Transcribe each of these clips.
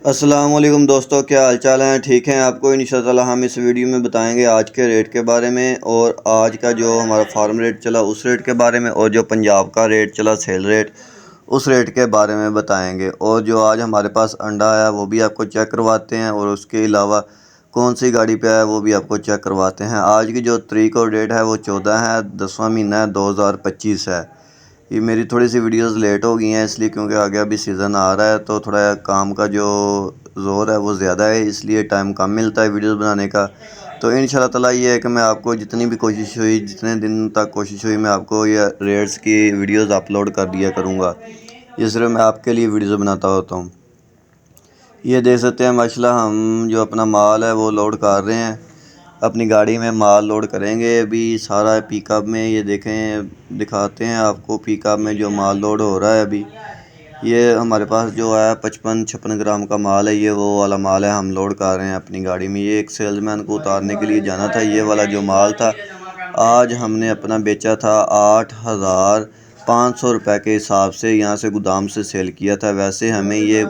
السلام علیکم دوستو، کیا حال چال ہیں؟ ٹھیک ہیں آپ کو؟ انشاءاللہ ہم اس ویڈیو میں بتائیں گے آج کے ریٹ کے بارے میں، اور آج کا جو ہمارا فارم ریٹ چلا اس ریٹ کے بارے میں، اور جو پنجاب کا ریٹ چلا سیل ریٹ اس ریٹ کے بارے میں بتائیں گے، اور جو آج ہمارے پاس انڈا آیا وہ بھی آپ کو چیک کرواتے ہیں، اور اس کے علاوہ کون سی گاڑی پہ آیا وہ بھی آپ کو چیک کرواتے ہیں۔ آج کی جو تاریخ اور ڈیٹ ہے وہ 14 ہے 10واں مہینہ ہے 2025 ہے۔ یہ میری تھوڑی سی ویڈیوز لیٹ ہو گئی ہیں اس لیے کیونکہ آگے ابھی سیزن آ رہا ہے تو تھوڑا کام کا جو زور ہے وہ زیادہ ہے، اس لیے ٹائم کم ملتا ہے ویڈیوز بنانے کا۔ تو انشاءاللہ تعالیٰ یہ ہے کہ میں آپ کو جتنی بھی کوشش ہوئی، جتنے دن تک کوشش ہوئی، میں آپ کو یہ ریٹس کی ویڈیوز اپلوڈ کر دیا کروں گا۔ یہ صرف میں آپ کے لیے ویڈیوز بناتا ہوتا ہوں۔ یہ دیکھ سکتے ہیں ماشاءاللہ ہم جو اپنا مال ہے وہ لوڈ کر رہے ہیں، اپنی گاڑی میں مال لوڈ کریں گے ابھی سارا پک اپ میں۔ یہ دیکھیں دکھاتے ہیں آپ کو پک اپ میں جو مال لوڈ ہو رہا ہے ابھی۔ یہ ہمارے پاس جو ہے 55-56 گرام کا مال ہے، یہ وہ والا مال ہے ہم لوڈ کر رہے ہیں اپنی گاڑی میں۔ یہ ایک سیلز مین کو اتارنے کے لیے جانا تھا۔ یہ والا جو مال تھا آج ہم نے اپنا بیچا تھا 8,500 روپے کے حساب سے، یہاں سے گودام سے سیل کیا تھا۔ ویسے ہمیں یہ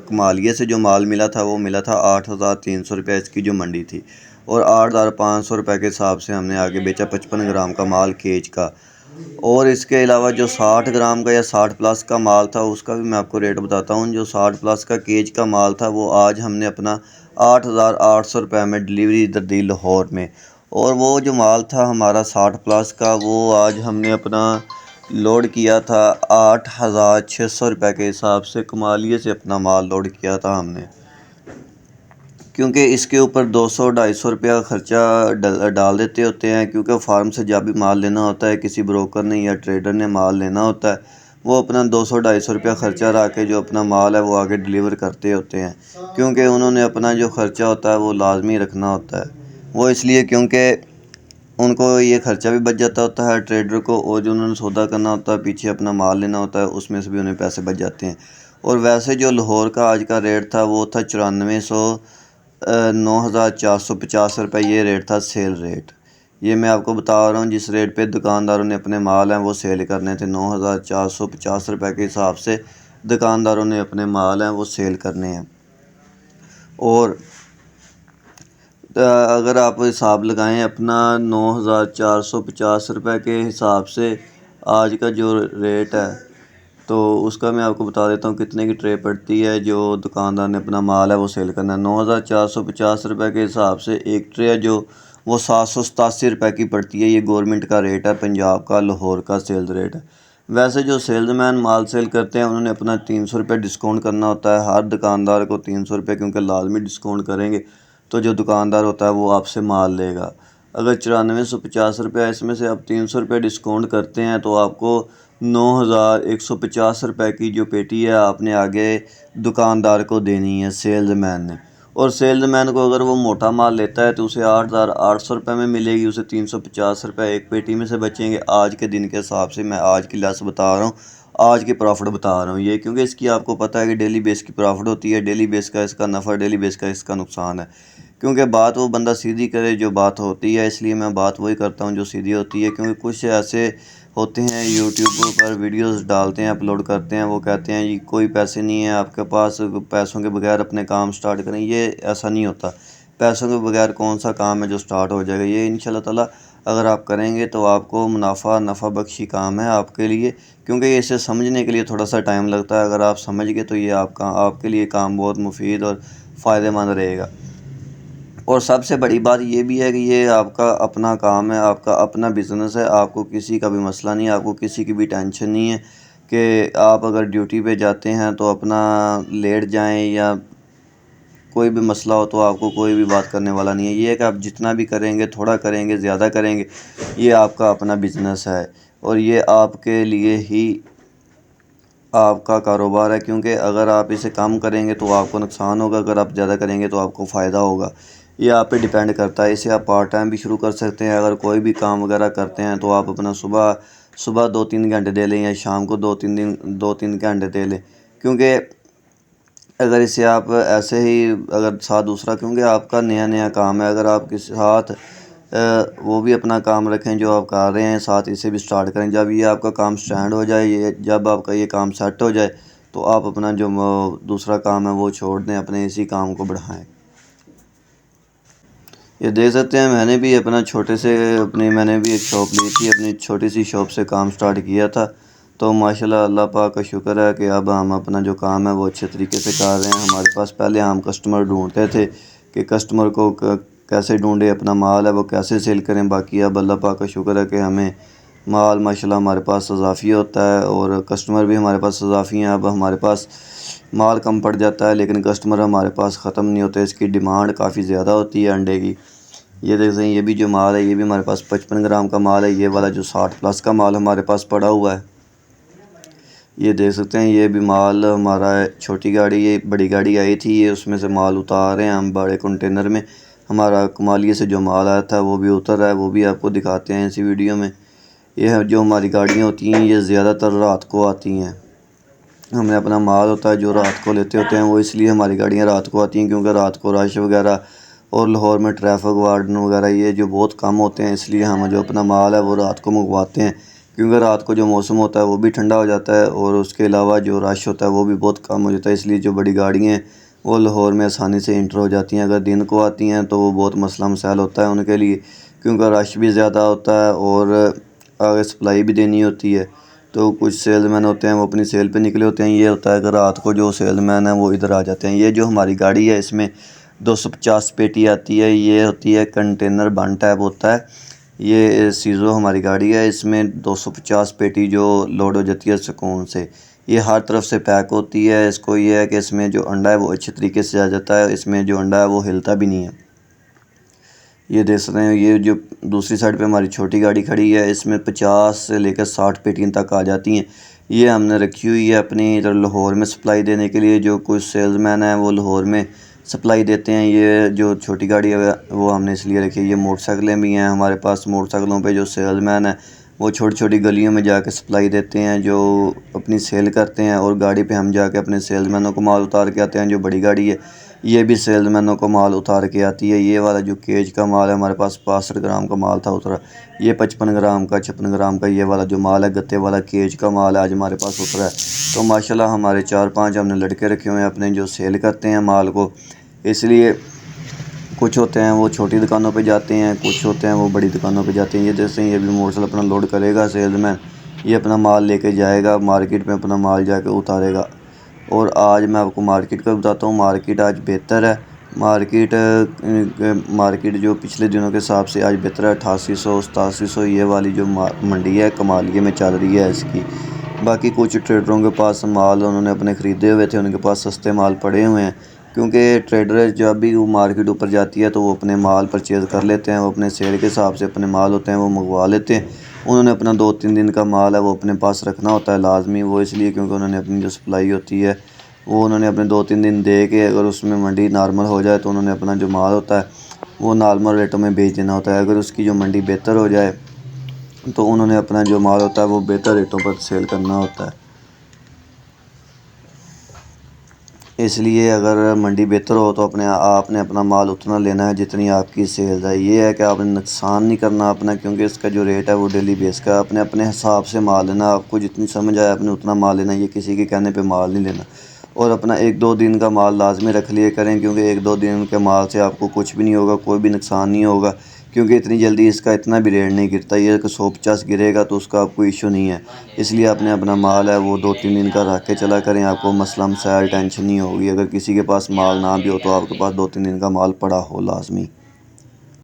کمالیے سے جو مال ملا تھا وہ ملا تھا 8,300 روپے، اس کی جو منڈی تھی، اور 8,500 روپے کے حساب سے ہم نے آگے بیچا 55 گرام کا مال کیج کا۔ اور اس کے علاوہ جو 60 گرام کا یا 60 پلس کا مال تھا اس کا بھی میں آپ کو ریٹ بتاتا ہوں۔ جو 60 پلس کا کیج کا مال تھا وہ آج ہم نے اپنا 8,800 روپے میں ڈلیوری ادھر دی لاہور میں، اور وہ جو مال تھا ہمارا 60 پلس کا وہ آج ہم نے اپنا لوڈ کیا تھا 8,600 روپے کے حساب سے، کمالیے سے اپنا مال لوڈ کیا تھا ہم نے، کیونکہ اس کے اوپر 200-250 روپیہ خرچہ ڈال دیتے ہوتے ہیں، کیونکہ فارم سے جب بھی مال لینا ہوتا ہے کسی بروکر نے یا ٹریڈر نے مال لینا ہوتا ہے، وہ اپنا 200-250 روپیہ خرچہ رکھ کے جو اپنا مال ہے وہ آگے ڈلیور کرتے ہوتے ہیں، کیونکہ انہوں نے اپنا جو خرچہ ہوتا ہے وہ لازمی رکھنا ہوتا ہے۔ وہ اس لیے کیونکہ ان کو یہ خرچہ بھی بچ جاتا ہوتا ہے ٹریڈر کو، اور جو انہوں نے سودا کرنا ہوتا ہے پیچھے اپنا مال لینا ہوتا ہے اس میں سے بھی انہیں پیسے بچ جاتے ہیں۔ اور ویسے جو لاہور کا آج کا ریٹ تھا وہ تھا 9,450 روپے، یہ ریٹ تھا سیل ریٹ۔ یہ میں آپ کو بتا رہا ہوں جس ریٹ پہ دکانداروں نے اپنے مال ہیں وہ سیل کرنے تھے، 9,450 روپے کے حساب سے دکانداروں نے اپنے مال ہیں وہ سیل کرنے ہیں۔ اور اگر آپ حساب لگائیں اپنا 9,450 روپے کے حساب سے آج کا جو ریٹ ہے تو اس کا میں آپ کو بتا دیتا ہوں کتنے کی ٹرے پڑتی ہے جو دکاندار نے اپنا مال ہے وہ سیل کرنا ہے۔ 9,450 روپے کے حساب سے ایک ٹرے ہے جو وہ 787 روپے کی پڑتی ہے۔ یہ گورنمنٹ کا ریٹ ہے، پنجاب کا لاہور کا سیلز ریٹ ہے۔ ویسے جو سیلز مین مال سیل کرتے ہیں انہوں نے اپنا 300 روپے ڈسکاؤنٹ کرنا ہوتا ہے، ہر دکاندار کو 300 روپے، کیونکہ لازمی ڈسکاؤنٹ کریں گے تو جو دکاندار ہوتا ہے وہ آپ سے مال لے گا۔ اگر 9450 روپے اس میں سے آپ 300 روپے ڈسکاؤنٹ کرتے ہیں تو آپ کو 9,150 روپے کی جو پیٹی ہے آپ نے آگے دکاندار کو دینی ہے سیلز مین نے۔ اور سیلز مین کو اگر وہ موٹا مال لیتا ہے تو اسے 8,800 روپے میں ملے گی، اسے 350 روپے ایک پیٹی میں سے بچیں گے۔ آج کے دن کے حساب سے میں آج کی لیس بتا رہا ہوں، آج کی پروفٹ بتا رہا ہوں یہ، کیونکہ اس کی آپ کو پتہ ہے کہ ڈیلی بیس کی پروفٹ ہوتی ہے، ڈیلی بیس کا اس کا نفع، ڈیلی بیس کا اس کا نقصان ہے، کیونکہ بات وہ بندہ سیدھی کرے جو بات ہوتی ہے، اس لیے میں بات وہی کرتا ہوں جو سیدھی ہوتی ہے۔ کیونکہ کچھ ایسے ہوتے ہیں یوٹیوب پر ویڈیوز ڈالتے ہیں اپلوڈ کرتے ہیں، وہ کہتے ہیں جی کوئی پیسے نہیں ہیں آپ کے پاس، پیسوں کے بغیر اپنے کام سٹارٹ کریں۔ یہ ایسا نہیں ہوتا، پیسوں کے بغیر کون سا کام ہے جو سٹارٹ ہو جائے گا؟ یہ انشاءاللہ تعالیٰ اگر آپ کریں گے تو آپ کو نفع بخشی کام ہے آپ کے لیے، کیونکہ یہ اسے سمجھنے کے لیے تھوڑا سا ٹائم لگتا ہے۔ اگر آپ سمجھ گئے تو یہ آپ کے لیے کام بہت مفید اور فائدہ مند رہے گا۔ اور سب سے بڑی بات یہ بھی ہے کہ یہ آپ کا اپنا کام ہے، آپ کا اپنا بزنس ہے، آپ کو کسی کا بھی مسئلہ نہیں ہے، آپ کو کسی کی بھی ٹینشن نہیں ہے کہ آپ اگر ڈیوٹی پہ جاتے ہیں تو اپنا لیٹ جائیں یا کوئی بھی مسئلہ ہو تو آپ کو کوئی بھی بات کرنے والا نہیں ہے۔ یہ ہے کہ آپ جتنا بھی کریں گے، تھوڑا کریں گے، زیادہ کریں گے، یہ آپ کا اپنا بزنس ہے اور یہ آپ کے لیے ہی آپ کا کاروبار ہے، کیونکہ اگر آپ اسے کم کریں گے تو آپ کو نقصان ہوگا، اگر آپ زیادہ کریں گے تو آپ کو فائدہ ہوگا۔ یہ آپ پہ ڈیپینڈ کرتا ہے۔ اسے آپ پارٹ ٹائم بھی شروع کر سکتے ہیں، اگر کوئی بھی کام وغیرہ کرتے ہیں تو آپ اپنا صبح 2-3 گھنٹے دے لیں یا شام کو 2-3 گھنٹے دے لیں، کیونکہ اگر اسے آپ ایسے ہی اگر ساتھ دوسرا، کیونکہ آپ کا نیا کام ہے، اگر آپ کے ساتھ وہ بھی اپنا کام رکھیں جو آپ کر رہے ہیں، ساتھ اسے بھی سٹارٹ کریں۔ جب یہ آپ کا کام سٹینڈ ہو جائے، جب آپ کا یہ کام سیٹ ہو جائے تو آپ اپنا جو دوسرا کام ہے وہ چھوڑ دیں، اپنے اسی کام کو بڑھائیں۔ یہ دیکھ سکتے ہیں میں نے بھی میں نے بھی ایک شاپ لی تھی، اپنی چھوٹی سی شاپ سے کام سٹارٹ کیا تھا۔ تو ماشاءاللہ اللہ پاک کا شکر ہے کہ اب ہم اپنا جو کام ہے وہ اچھے طریقے سے کر رہے ہیں۔ ہمارے پاس پہلے ہم کسٹمر ڈھونڈتے تھے کہ کسٹمر کو کیسے ڈھونڈے، اپنا مال ہے وہ کیسے سیل کریں۔ باقی اب اللہ پاک کا شکر ہے کہ ہمیں مال ماشاءاللہ ہمارے پاس اضافی ہوتا ہے، اور کسٹمر بھی ہمارے پاس اضافی ہیں۔ اب ہمارے پاس مال کم پڑ جاتا ہے لیکن کسٹمر ہمارے پاس ختم نہیں ہوتے، اس کی ڈیمانڈ کافی زیادہ ہوتی ہے انڈے کی۔ یہ دیکھ سکتے ہیں یہ بھی جو مال ہے یہ بھی ہمارے پاس 55 گرام کا مال ہے۔ یہ والا جو 60 پلس کا مال ہمارے پاس پڑا ہوا ہے، یہ دیکھ سکتے ہیں یہ بھی مال ہمارا ہے۔ چھوٹی گاڑی، یہ بڑی گاڑی آئی تھی، یہ اس میں سے مال اتار رہے ہیں ہم بڑے کنٹینر میں۔ ہمارا کمالیے سے جو مال آیا تھا وہ بھی اتر رہا ہے، وہ بھی آپ کو دکھاتے ہیں اسی ویڈیو میں۔ یہ جو ہماری گاڑیاں ہوتی ہیں یہ زیادہ تر رات کو آتی ہیں۔ ہمیں اپنا مال ہوتا ہے جو رات کو لیتے ہوتے ہیں، وہ اس لیے ہماری گاڑیاں رات کو آتی ہیں کیونکہ رات کو رش وغیرہ اور لاہور میں ٹریفک وارڈن وغیرہ یہ جو بہت کم ہوتے ہیں، اس لیے ہم جو اپنا مال ہے وہ رات کو منگواتے ہیں، کیونکہ رات کو جو موسم ہوتا ہے وہ بھی ٹھنڈا ہو جاتا ہے اور اس کے علاوہ جو رش ہوتا ہے وہ بھی بہت کم ہو جاتا ہے۔ اس لیے جو بڑی گاڑیاں ہیں وہ لاہور میں آسانی سے انٹر ہو جاتی ہیں۔ اگر دن کو آتی ہیں تو وہ بہت مسئلہ مسائل ہوتا ہے ان کے لیے، کیونکہ رش بھی زیادہ ہوتا ہے اور آگے سپلائی بھی دینی ہوتی ہے۔ تو کچھ سیلز مین ہوتے ہیں وہ اپنی سیل پہ نکلے ہوتے ہیں، یہ ہوتا ہے کہ رات کو جو سیلز مین ہیں وہ ادھر آ جاتے ہیں۔ یہ جو ہماری گاڑی ہے اس میں 250 پیٹی آتی ہے، یہ ہوتی ہے کنٹینر بن ٹائپ ہوتا ہے۔ یہ سیزو ہماری گاڑی ہے، اس میں 250 پیٹی جو لوڈ ہو جاتی ہے سکون سے۔ یہ ہر طرف سے پیک ہوتی ہے۔ اس کو یہ ہے کہ اس میں جو انڈا ہے وہ اچھے طریقے سے آ جاتا ہے، اس میں جو انڈا ہے وہ ہلتا بھی نہیں ہے۔ یہ دیکھ سکتے ہیں یہ جو دوسری سائڈ پہ ہماری چھوٹی گاڑی کھڑی ہے، اس میں 50 سے لے کر 60 پیٹیاں تک آ جاتی ہیں۔ یہ ہم نے رکھی ہوئی ہے اپنی ادھر لاہور میں سپلائی دینے کے لیے۔ جو کچھ سیلز مین ہیں وہ لاہور میں سپلائی دیتے ہیں۔ یہ جو چھوٹی گاڑی ہے وہ ہم نے اس لیے رکھی ہے۔ یہ موٹر سائیکلیں بھی ہیں ہمارے پاس، موٹر سائیکلوں پہ جو سیلز مین ہیں وہ چھوٹی چھوٹی گلیوں میں جا کے سپلائی دیتے ہیں، جو اپنی سیل کرتے ہیں، اور گاڑی پہ ہم جا کے اپنے سیلز مینوں کو مال اتار کے آتے ہیں۔ جو بڑی گاڑی ہے یہ بھی سیلز مینوں کو مال اتار کے آتی ہے۔ یہ والا جو کیج کا مال ہے ہمارے پاس 62 گرام کا مال تھا اترا، یہ 55 گرام کا 56 گرام کا یہ والا جو مال ہے گتے والا کیج کا مال آج ہمارے پاس اترا ہے۔ تو ماشاءاللہ ہمارے 4-5 ہم نے لڑکے رکھے ہوئے ہیں اپنے جو سیل کرتے ہیں مال کو۔ اس لیے کچھ ہوتے ہیں وہ چھوٹی دکانوں پہ جاتے ہیں، کچھ ہوتے ہیں وہ بڑی دکانوں پہ جاتے ہیں۔ یہ جیسے یہ بھی موٹر سائیکل اپنا لوڈ کرے گا سیلز مین، یہ اپنا مال لے کے جائے گا مارکیٹ میں، اپنا مال جا کے اتارے گا۔ اور آج میں آپ کو مارکیٹ کا بتاتا ہوں، مارکیٹ آج بہتر ہے۔ مارکیٹ جو پچھلے دنوں کے حساب سے آج بہتر ہے۔ 8800 8700 یہ والی جو منڈی ہے کمالیے میں چل رہی ہے اس کی۔ باقی کچھ ٹریڈروں کے پاس مال انہوں نے اپنے خریدے ہوئے تھے، ان کے پاس سستے مال پڑے ہوئے ہیں، کیونکہ ٹریڈر جب بھی وہ مارکیٹ اوپر جاتی ہے تو وہ اپنے مال پرچیز کر لیتے ہیں، وہ اپنے سیل کے حساب سے اپنے مال ہوتے ہیں وہ منگوا لیتے ہیں۔ انہوں نے اپنا 2-3 دن کا مال ہے وہ اپنے پاس رکھنا ہوتا ہے لازمی، وہ اس لیے کیونکہ انہوں نے اپنی جو سپلائی ہوتی ہے وہ انہوں نے اپنے 2-3 دن دے کے، اگر اس میں منڈی نارمل ہو جائے تو انہوں نے اپنا جو مال ہوتا ہے وہ نارمل ریٹوں میں بیچ دینا ہوتا ہے۔ اگر اس کی جو منڈی بہتر ہو جائے تو انہوں نے اپنا جو مال ہوتا ہے وہ بہتر ریٹوں پر سیل کرنا ہوتا ہے۔ اس لیے اگر منڈی بہتر ہو تو آپ نے اپنا مال اتنا لینا ہے جتنی آپ کی سیل ہے۔ یہ ہے کہ آپ نے نقصان نہیں کرنا اپنا، کیونکہ اس کا جو ریٹ ہے وہ ڈیلی بیس کا ہے۔ آپ نے اپنے حساب سے مال لینا، آپ کو جتنی سمجھ آئے آپ نے اتنا مال لینا، یہ کسی کے کہنے پہ مال نہیں لینا۔ اور اپنا 1-2 دن کا مال لازمی رکھ لیا کریں، کیونکہ 1-2 دن کے مال سے آپ کو کچھ بھی نہیں ہوگا، کوئی بھی نقصان نہیں ہوگا، کیونکہ اتنی جلدی اس کا اتنا بھی ریٹ نہیں گرتا۔ یہ کہ 150 گرے گا تو اس کا آپ کو ایشو نہیں ہے۔ اس لیے آپ نے اپنا مال ہے وہ 2-3 دن کا رکھ کے چلا کریں، آپ کو مسئلہ مسائل ٹینشن نہیں ہوگی۔ اگر کسی کے پاس مال نہ بھی ہو تو آپ کے پاس 2-3 دن کا مال پڑا ہو لازمی۔